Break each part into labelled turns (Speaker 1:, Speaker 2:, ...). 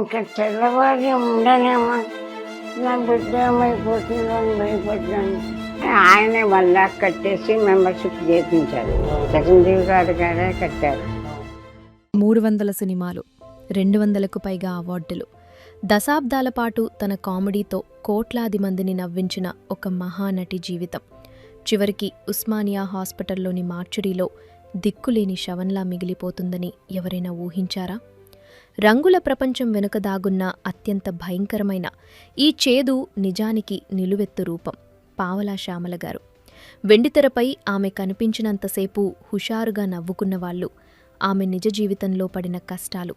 Speaker 1: ఇంకా తెల్లవారి ఉండనేమో, నా బిడ్డ ఏమైపోతుందని భయపడ్డాను. ఆయనే 1,00,000 కట్టేసి మెంబర్షిప్ చేయించారు. చిరంజీవి గారే కట్టారు.
Speaker 2: 300 సినిమాలు, 200కు పైగా అవార్డులు, దశాబ్దాల పాటు తన కామెడీతో కోట్లాది మందిని నవ్వించిన ఒక మహానటి జీవితం చివరికి ఉస్మానియా హాస్పిటల్లోని మార్చురీలో దిక్కులేని శవంలా మిగిలిపోతుందని ఎవరైనా ఊహించారా? రంగుల ప్రపంచం వెనుక దాగున్న అత్యంత భయంకరమైన ఈ చేదు నిజానికి నిలువెత్తు రూపం పావలా శ్యామల గారు. వెండితెరపై ఆమె కనిపించినంతసేపు హుషారుగా నవ్వుకున్నవాళ్లు ఆమె నిజ జీవితంలో పడిన కష్టాలు,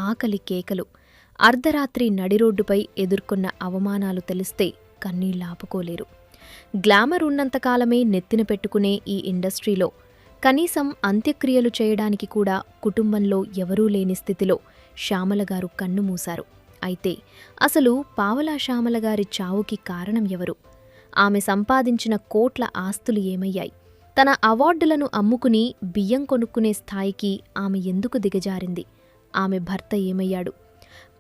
Speaker 2: ఆకలి కేకలు, అర్ధరాత్రి నడిరోడ్డుపై ఎదుర్కొన్న అవమానాలు తెలిస్తే కన్నీళ్లాపుకోలేరు. గ్లామర్ ఉన్నంతకాలమే నెత్తిన పెట్టుకునే ఈ ఇండస్ట్రీలో కనీసం అంత్యక్రియలు చేయడానికి కూడా కుటుంబంలో ఎవరూ లేని స్థితిలో శ్యామలగారు కన్నుమూశారు. అయితే అసలు పావలా శ్యామలగారి చావుకి కారణం ఎవరు? ఆమె సంపాదించిన కోట్ల ఆస్తులు ఏమయ్యాయి? తన అవార్డులను అమ్ముకుని బియ్యం కొనుక్కునే స్థాయికి ఆమె ఎందుకు దిగజారింది? ఆమె భర్త ఏమయ్యాడు?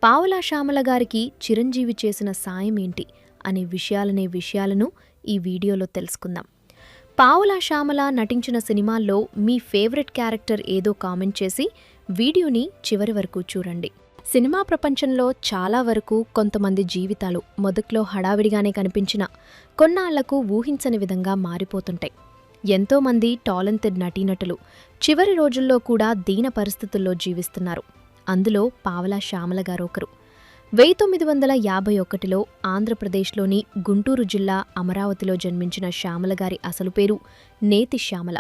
Speaker 2: పావలా శ్యామలగారికి చిరంజీవి చేసిన సాయమేంటి అనే విషయాలను ఈ వీడియోలో తెలుసుకుందాం. పావలా శ్యామల నటించిన సినిమాల్లో మీ ఫేవరెట్ క్యారెక్టర్ ఏదో కామెంట్ చేసి వీడియోని చివరి వరకు చూడండి. సినిమా ప్రపంచంలో చాలా వరకు కొంతమంది జీవితాలు మొదట్లో హడావిడిగానే కనిపించినా కొన్నాళ్లకు ఊహించని విధంగా మారిపోతుంటాయి. ఎంతోమంది టాలెంటెడ్ నటీనటులు చివరి రోజుల్లో కూడా దీన పరిస్థితుల్లో జీవిస్తున్నారు. అందులో పావలా శ్యామల గారు ఒకరు. 1951లో ఆంధ్రప్రదేశ్లోని గుంటూరు జిల్లా అమరావతిలో జన్మించిన శ్యామలగారి అసలు పేరు నేతి శ్యామల.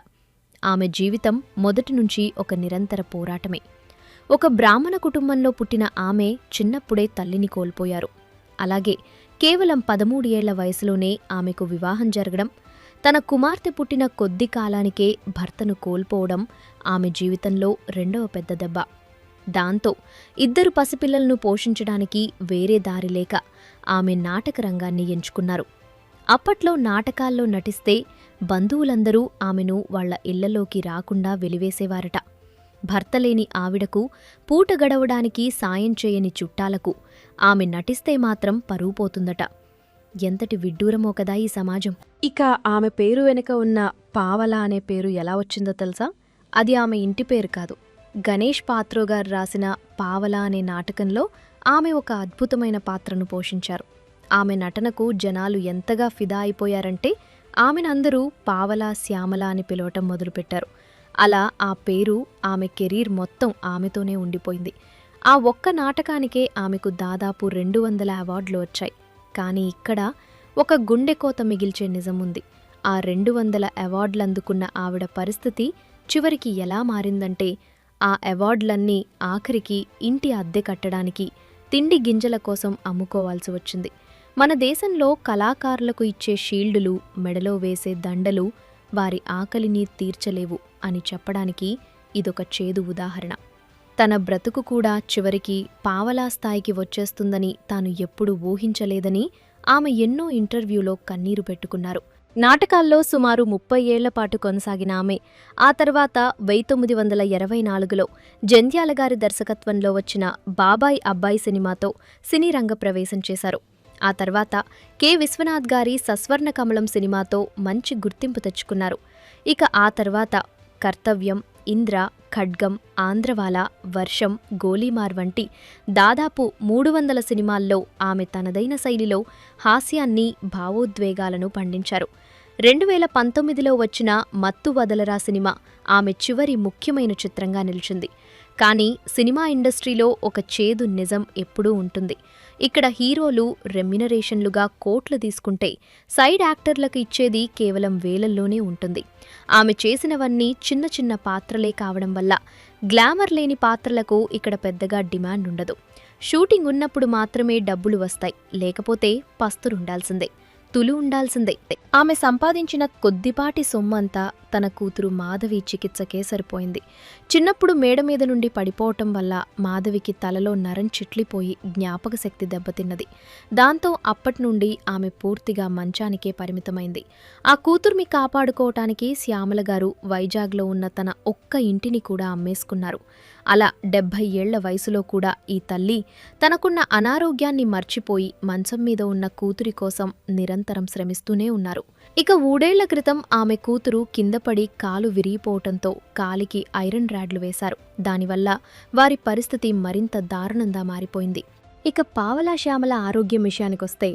Speaker 2: ఆమె జీవితం మొదటి నుంచి ఒక నిరంతర పోరాటమే. ఒక బ్రాహ్మణ కుటుంబంలో పుట్టిన ఆమె చిన్నప్పుడే తల్లిని కోల్పోయారు. అలాగే కేవలం 13 ఏళ్ల వయసులోనే ఆమెకు వివాహం జరగడం, తన కుమార్తె పుట్టిన కొద్ది కాలానికే భర్తను కోల్పోవడం ఆమె జీవితంలో రెండవ పెద్ద దెబ్బ. దాంతో 2 పసిపిల్లలను పోషించడానికి వేరే దారి లేక ఆమె నాటక రంగాన్ని ఎంచుకున్నారు. అప్పట్లో నాటకాల్లో నటిస్తే బంధువులందరూ ఆమెను వాళ్ల ఇళ్లలోకి రాకుండా వెలివేసేవారట. భర్తలేని ఆవిడకు పూట గడవడానికి సాయం చేయని చుట్టాలకు ఆమె నటిస్తే మాత్రం పరువు పోతుందట. ఎంతటి విడ్డూరమో కదా ఈ సమాజం. ఇక ఆమె పేరు వెనుక ఉన్న పావలా అనే పేరు ఎలా వచ్చిందో తెలుసా? అది ఆమె ఇంటి పేరు కాదు. గణేష్ పాత్రో గారు రాసిన పావలా అనే నాటకంలో ఆమె ఒక అద్భుతమైన పాత్రను పోషించారు. ఆమె నటనకు జనాలు ఎంతగా ఫిదా అయిపోయారంటే ఆమెనందరూ పావలా శ్యామల అని పిలవటం మొదలుపెట్టారు. అలా ఆ పేరు ఆమె కెరీర్ మొత్తం ఆమెతోనే ఉండిపోయింది. ఆ ఒక్క నాటకానికే ఆమెకు దాదాపు 200 అవార్డులు వచ్చాయి. కానీ ఇక్కడ ఒక గుండెకోత మిగిల్చే నిజముంది. ఆ 200 అవార్డులందుకున్న ఆవిడ పరిస్థితి చివరికి ఎలా మారిందంటే ఆ అవార్డులన్నీ ఆఖరికి ఇంటి అద్దె కట్టడానికి, తిండి గింజల కోసం అమ్ముకోవాల్సి వచ్చింది. మన దేశంలో కళాకారులకు ఇచ్చే షీల్డులు, మెడలో వేసే దండలు వారి ఆకలిని తీర్చలేవు అని చెప్పడానికి ఇదొక చేదు ఉదాహరణ. తన బ్రతుకు కూడా చివరికి పావలా స్థాయికి వచ్చేస్తుందని తాను ఎప్పుడూ ఊహించలేదని ఆమె ఎన్నో ఇంటర్వ్యూలో కన్నీరు పెట్టుకున్నారు. నాటకాల్లో సుమారు 30 ఏళ్లపాటు కొనసాగిన ఆమె ఆ తర్వాత 1924లో జంధ్యాలగారి దర్శకత్వంలో వచ్చిన బాబాయ్ అబ్బాయి సినిమాతో సినీ రంగ ప్రవేశం చేశారు. ఆ తర్వాత కె. విశ్వనాథ్ గారి సస్వర్ణ కమలం సినిమాతో మంచి గుర్తింపు తెచ్చుకున్నారు. ఇక ఆ తర్వాత కర్తవ్యం, ఇంద్ర, ఖడ్గం, ఆంధ్రవాల, వర్షం, గోలీమార్ వంటి దాదాపు 300 సినిమాల్లో ఆమె తనదైన శైలిలో హాస్యాన్ని, భావోద్వేగాలను పండించారు. 2019లో వచ్చిన మత్తు వదలరా సినిమా ఆమె చివరి ముఖ్యమైన చిత్రంగా నిలిచింది. కానీ సినిమా ఇండస్ట్రీలో ఒక చేదు నిజం ఎప్పుడూ ఉంటుంది. ఇక్కడ హీరోలు రెమ్యునరేషన్లుగా కోట్లు తీసుకుంటే సైడ్ యాక్టర్లకు ఇచ్చేది కేవలం వేలల్లోనే ఉంటుంది. ఆమె చేసినవన్నీ చిన్న చిన్న పాత్రలే కావడం వల్ల గ్లామర్ లేని పాత్రలకు ఇక్కడ పెద్దగా డిమాండ్ ఉండదు. షూటింగ్ ఉన్నప్పుడు మాత్రమే డబ్బులు వస్తాయి, లేకపోతే పస్తులుండాల్సిందే, తులు ఉండాల్సిందే. ఆమె సంపాదించిన కొద్దిపాటి సొమ్మంతా తన కూతురు మాధవి చికిత్సకే సరిపోయింది. చిన్నప్పుడు మేడ మీద నుండి పడిపోవటం వల్ల మాధవికి తలలో నరం చిట్లిపోయి జ్ఞాపక శక్తి దెబ్బతిన్నది. దాంతో అప్పటినుండి ఆమె పూర్తిగా మంచానికే పరిమితమైంది. ఆ కూతుర్ని కాపాడుకోవటానికి శ్యామల గారు వైజాగ్లో ఉన్న తన ఒక్క ఇంటిని కూడా అమ్మేసుకున్నారు. అలా 70 ఏళ్ల వయసులో కూడా ఈ తల్లి తనకున్న అనారోగ్యాన్ని మర్చిపోయి మంచం మీద ఉన్న కూతురి కోసం నిరంతరం శ్రమిస్తూనే ఉన్నారు. ఇక 3 ఏళ్ల క్రితం ఆమె కూతురు కిందపడి కాలు విరిగిపోవటంతో కాలికి ఐరన్ రాడ్లు వేశారు. దానివల్ల వారి పరిస్థితి మరింత దారుణంగా మారిపోయింది. ఇక పావలా శ్యామల ఆరోగ్యం విషయానికొస్తే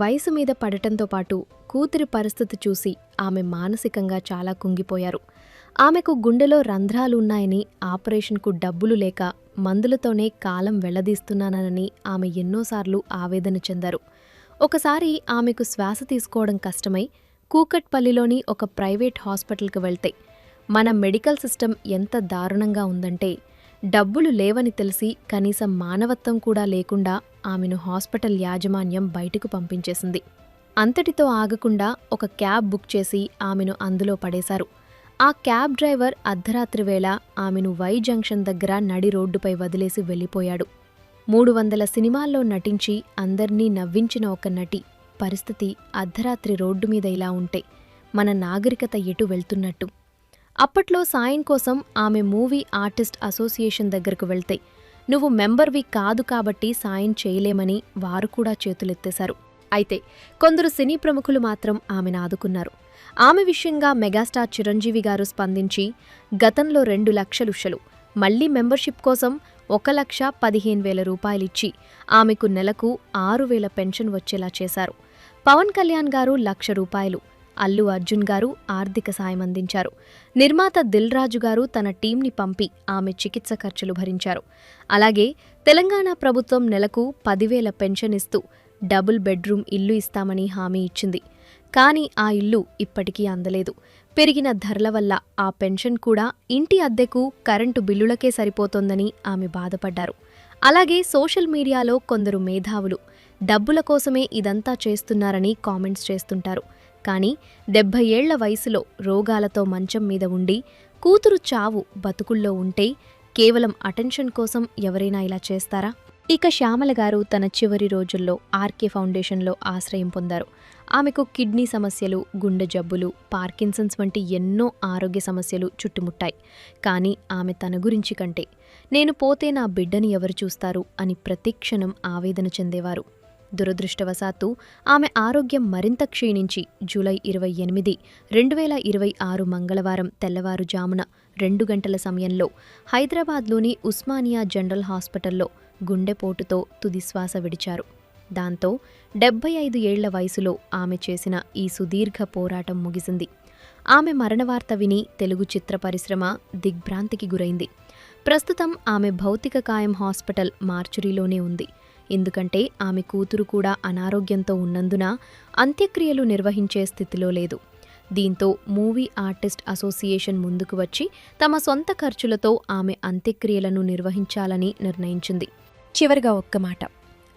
Speaker 2: వయసు మీద పడటంతో పాటు కూతురి పరిస్థితి చూసి ఆమె మానసికంగా చాలా కుంగిపోయారు. ఆమెకు గుండెలో రంధ్రాలు ఉన్నాయని, ఆపరేషన్కు డబ్బులు లేక మందులతోనే కాలం వెళ్లదీస్తున్నానని ఆమె ఎన్నోసార్లు ఆవేదన చెందారు. ఒకసారి ఆమెకు శ్వాస తీసుకోవడం కష్టమై కూకట్పల్లిలోని ఒక ప్రైవేట్ హాస్పిటల్కి వెళ్తే మన మెడికల్ సిస్టమ్ ఎంత దారుణంగా ఉందంటే డబ్బులు లేవని తెలిసి కనీసం మానవత్వం కూడా లేకుండా ఆమెను హాస్పిటల్ యాజమాన్యం బయటకు పంపించేసింది. అంతటితో ఆగకుండా ఒక క్యాబ్ బుక్ చేసి ఆమెను అందులో పడేశారు. ఆ క్యాబ్ డ్రైవర్ అర్ధరాత్రి వేళ ఆమెను వై జంక్షన్ దగ్గర నడి రోడ్డుపై వదిలేసి వెళ్ళిపోయాడు. 300 సినిమాల్లో నటించి అందర్నీ నవ్వించిన ఒక నటి పరిస్థితి అర్ధరాత్రి రోడ్డు మీద ఇలా ఉంటే మన నాగరికత ఎటు వెళ్తున్నట్టు? అప్పట్లో సాయం కోసం ఆమె మూవీ ఆర్టిస్ట్ అసోసియేషన్ దగ్గరకు వెళ్తే నువ్వు మెంబర్వి కాదు కాబట్టి సాయం చేయలేమని వారు కూడా చేతులెత్తేశారు. అయితే కొందరు సినీ ప్రముఖులు మాత్రం ఆమెను ఆదుకున్నారు. ఆమె విషయంగా మెగాస్టార్ చిరంజీవి గారు స్పందించి గతంలో 2 లక్షలు మళ్లీ మెంబర్షిప్ కోసం 1,15,000 రూపాయలిచ్చి ఆమెకు నెలకు 6,000 పెన్షన్ వచ్చేలా చేశారు. పవన్ కళ్యాణ్ గారు 1,00,000 రూపాయలు, అల్లు అర్జున్ గారు ఆర్థిక సాయం అందించారు. నిర్మాత దిల్ రాజు గారు తన టీంని పంపి ఆమె చికిత్స ఖర్చులు భరించారు. అలాగే తెలంగాణ ప్రభుత్వం నెలకు 10,000 పెన్షన్ ఇస్తూ డబుల్ బెడ్రూమ్ ఇల్లు ఇస్తామని హామీ ఇచ్చింది. కానీ ఆ ఇల్లు ఇప్పటికీ అందలేదు. పెరిగిన ధరల వల్ల ఆ పెన్షన్ కూడా ఇంటి అద్దెకు, కరెంటు బిల్లులకే సరిపోతోందని ఆమె బాధపడ్డారు. అలాగే సోషల్ మీడియాలో కొందరు మేధావులు డబ్బుల కోసమే ఇదంతా చేస్తున్నారని కామెంట్స్ చేస్తుంటారు. కానీ 70 ఏళ్ల వయసులో రోగాలతో మంచం మీద ఉండి కూతురు చావు బతుకుల్లో ఉంటే కేవలం అటెన్షన్ కోసం ఎవరైనా ఇలా చేస్తారా? ఇక శ్యామల గారు తన చివరి రోజుల్లో ఆర్కే ఫౌండేషన్లో ఆశ్రయం పొందారు. ఆమెకు కిడ్నీ సమస్యలు, గుండె జబ్బులు, పార్కిన్సన్స్ వంటి ఎన్నో ఆరోగ్య సమస్యలు చుట్టుముట్టాయి. కానీ ఆమె తన గురించి కంటే నేను పోతే నా బిడ్డని ఎవరు చూస్తారు అని ప్రతిక్షణం ఆవేదన చెందేవారు. దురదృష్టవశాత్తు ఆమె ఆరోగ్యం మరింత క్షీణించి జూలై 28, 2026 మంగళవారం తెల్లవారుజామున 2 గంటల సమయంలో హైదరాబాద్లోని ఉస్మానియా జనరల్ హాస్పిటల్లో గుండెపోటుతో తుదిశ్వాస విడిచారు. దాంతో 75 ఏళ్ల వయసులో ఆమె చేసిన ఈ సుదీర్ఘ పోరాటం ముగిసింది. ఆమె మరణవార్త విని తెలుగు చిత్ర పరిశ్రమ దిగ్భ్రాంతికి గురైంది. ప్రస్తుతం ఆమె భౌతిక కాయం హాస్పిటల్ మార్చురీలోనే ఉంది. ఎందుకంటే ఆమె కూతురు కూడా అనారోగ్యంతో ఉన్నందున అంత్యక్రియలు నిర్వహించే స్థితిలో లేదు. దీంతో మూవీ ఆర్టిస్ట్ అసోసియేషన్ ముందుకు వచ్చి తమ సొంత ఖర్చులతో ఆమె అంత్యక్రియలను నిర్వహించాలని నిర్ణయించింది. చివరిగా ఒక్క మాట,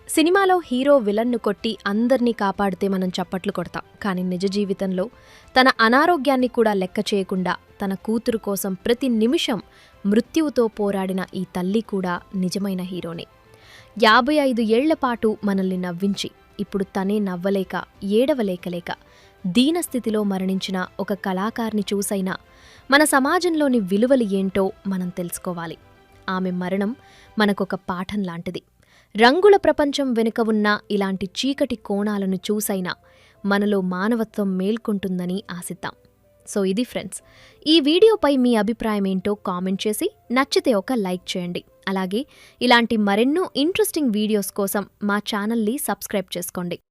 Speaker 2: సినిమాలో హీరో విలన్ను కొట్టి అందర్నీ కాపాడితే మనం చప్పట్లు కొడతాం. కానీ నిజ జీవితంలో తన అనారోగ్యాన్ని కూడా లెక్క చేయకుండా తన కూతురు కోసం ప్రతి నిమిషం మృత్యువుతో పోరాడిన ఈ తల్లి కూడా నిజమైన హీరోనే. 55 ఏళ్లపాటు మనల్ని నవ్వించి ఇప్పుడు తనే నవ్వలేక, ఏడవలేకలేక దీనస్థితిలో మరణించిన ఒక కళాకారిని చూసైనా మన సమాజంలోని విలువలు ఏంటో మనం తెలుసుకోవాలి. ఆమె మరణం మనకొక పాఠం లాంటిది. రంగుల ప్రపంచం వెనుక ఉన్న ఇలాంటి చీకటి కోణాలను చూసైనా మనలో మానవత్వం మేల్కొంటుందని ఆశిద్దాం. సో ఇది ఫ్రెండ్స్, ఈ వీడియోపై మీ అభిప్రాయం ఏంటో కామెంట్ చేసి నచ్చితే ఒక లైక్ చేయండి. అలాగే ఇలాంటి మరెన్నో ఇంట్రెస్టింగ్ వీడియోస్ కోసం మా ఛానల్ని సబ్స్క్రైబ్ చేసుకోండి.